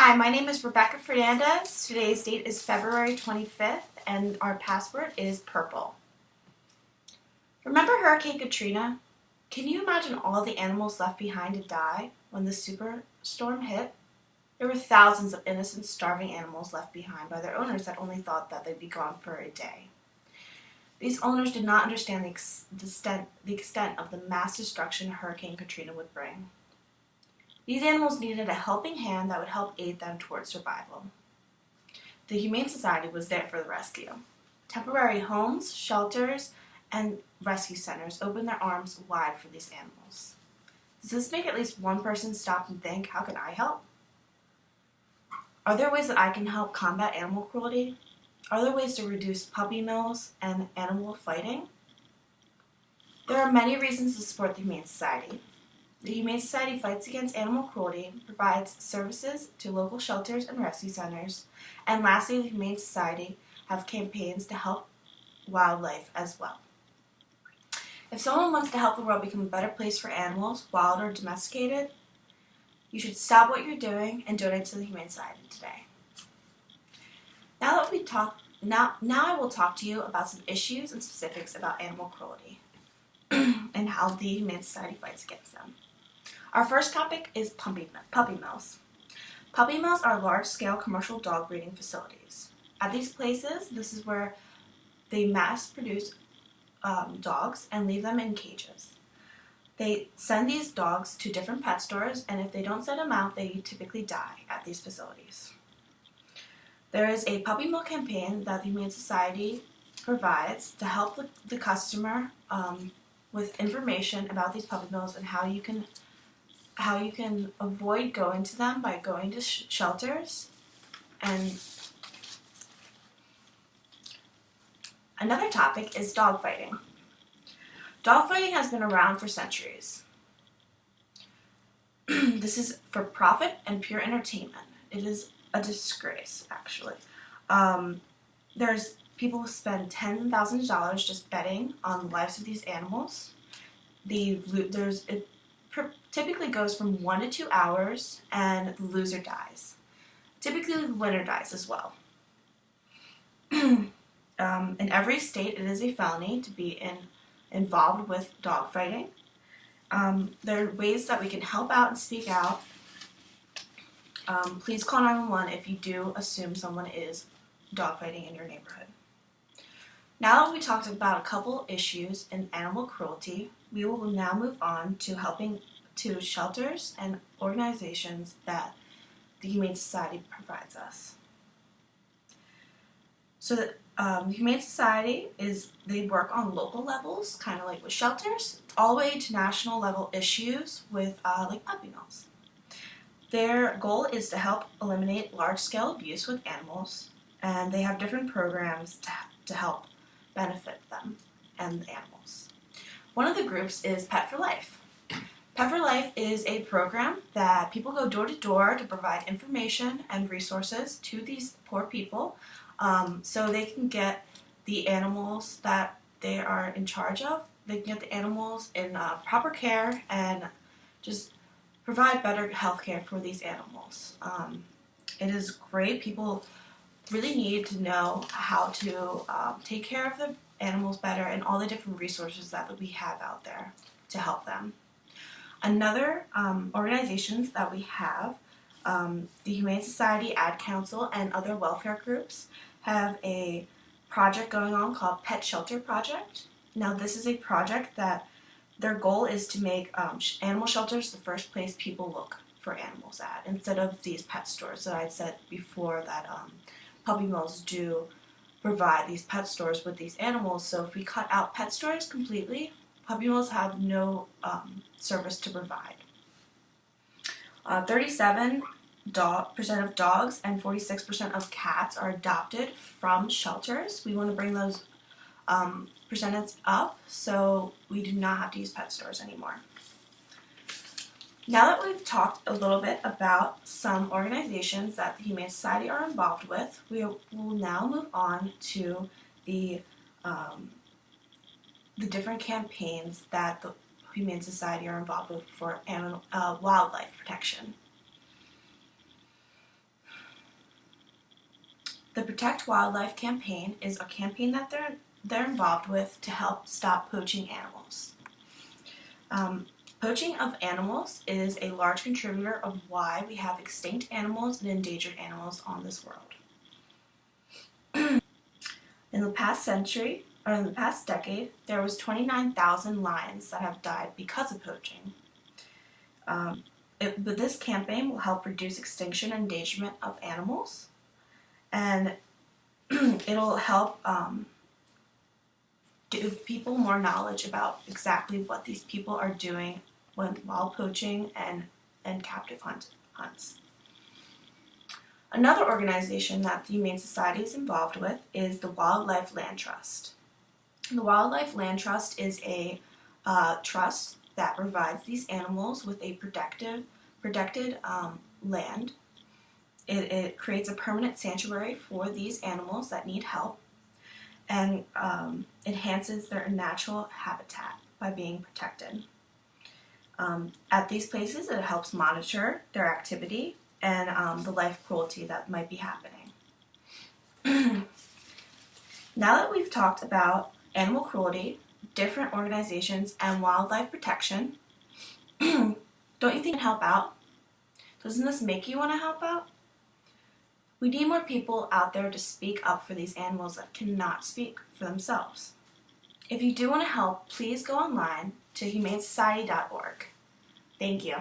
Hi, my name is Rebecca Fernandez. Today's date is February 25th, and our password is purple. Remember Hurricane Katrina? Can you imagine all the animals left behind to die when the superstorm hit? There were thousands of innocent, starving animals left behind by their owners that only thought that they'd be gone for a day. These owners did not understand the extent of the mass destruction Hurricane Katrina would bring. These animals needed a helping hand that would help aid them towards survival. The Humane Society was there for the rescue. Temporary homes, shelters, and rescue centers opened their arms wide for these animals. Does this make at least one person stop and think, how can I help? Are there ways that I can help combat animal cruelty? Are there ways to reduce puppy mills and animal fighting? There are many reasons to support the Humane Society. The Humane Society fights against animal cruelty, provides services to local shelters and rescue centers, and lastly, the Humane Society have campaigns to help wildlife as well. If someone wants to help the world become a better place for animals, wild or domesticated, you should stop what you're doing and donate to the Humane Society today. Now I will talk to you about some issues and specifics about animal cruelty and how the Humane Society fights against them. Our first topic is puppy mills. Puppy mills are large-scale commercial dog breeding facilities. At these places, this is where they mass-produce dogs and leave them in cages. They send these dogs to different pet stores, and if they don't send them out, they typically die at these facilities. There is a puppy mill campaign that the Humane Society provides to help the customer with information about these puppy mills and how you can avoid going to them by going to shelters. And another topic is dogfighting. Dogfighting has been around for centuries. This is for profit and pure entertainment. It is a disgrace, actually. There's people who spend tens of thousands of dollars just betting on the lives of these animals. It typically goes from 1 to 2 hours, and the loser dies. Typically, the winner dies as well. In every state, it is a felony to be involved with dogfighting. There are ways that we can help out and speak out. Please call 911 if you do assume someone is dogfighting in your neighborhood. Now that we talked about a couple issues in animal cruelty, we will now move on to helping to shelters and organizations that the Humane Society provides us. So the Humane Society they work on local levels, kind of like with shelters, all the way to national level issues with like puppy mills. Their goal is to help eliminate large-scale abuse with animals, and they have different programs to help benefit them and the animals. One of the groups is Pet for Life. Pet for Life is a program that people go door to door to provide information and resources to these poor people so they can get the animals that they are in charge of. They can get the animals in proper care and just provide better health care for these animals. It is great. People really need to know how to take care of the animals better and all the different resources that we have out there to help them. Another organizations that we have, the Humane Society, Ad Council, and other welfare groups have a project going on called Pet Shelter Project. Now this is a project that their goal is to make animal shelters the first place people look for animals at, instead of these pet stores that I said before that puppy mills do provide these pet stores with these animals. So if we cut out pet stores completely, puppy mills have no service to provide. 37% of dogs and 46% of cats are adopted from shelters. We want to bring those percentage up so we do not have to use pet stores anymore. Now that we've talked a little bit about some organizations that the Humane Society are involved with, we will now move on to the different campaigns that the Humane Society are involved with for wildlife protection. The Protect Wildlife campaign is a campaign that they're involved with to help stop poaching animals. Poaching of animals is a large contributor of why we have extinct animals and endangered animals on this world. In the past century, or in the past decade, there was 29,000 lions that have died because of poaching. But this campaign will help reduce extinction and endangerment of animals, and it'll help give people more knowledge about exactly what these people are doing while poaching and captive hunts. Another organization that the Humane Society is involved with is the Wildlife Land Trust. The Wildlife Land Trust is a trust that provides these animals with a protected land. It creates a permanent sanctuary for these animals that need help, and enhances their natural habitat by being protected. At these places, it helps monitor their activity and the life cruelty that might be happening. Now that we've talked about animal cruelty, different organizations, and wildlife protection, don't you think you can help out? Doesn't this make you want to help out? We need more people out there to speak up for these animals that cannot speak for themselves. If you do want to help, please go online to humanesociety.org. Thank you.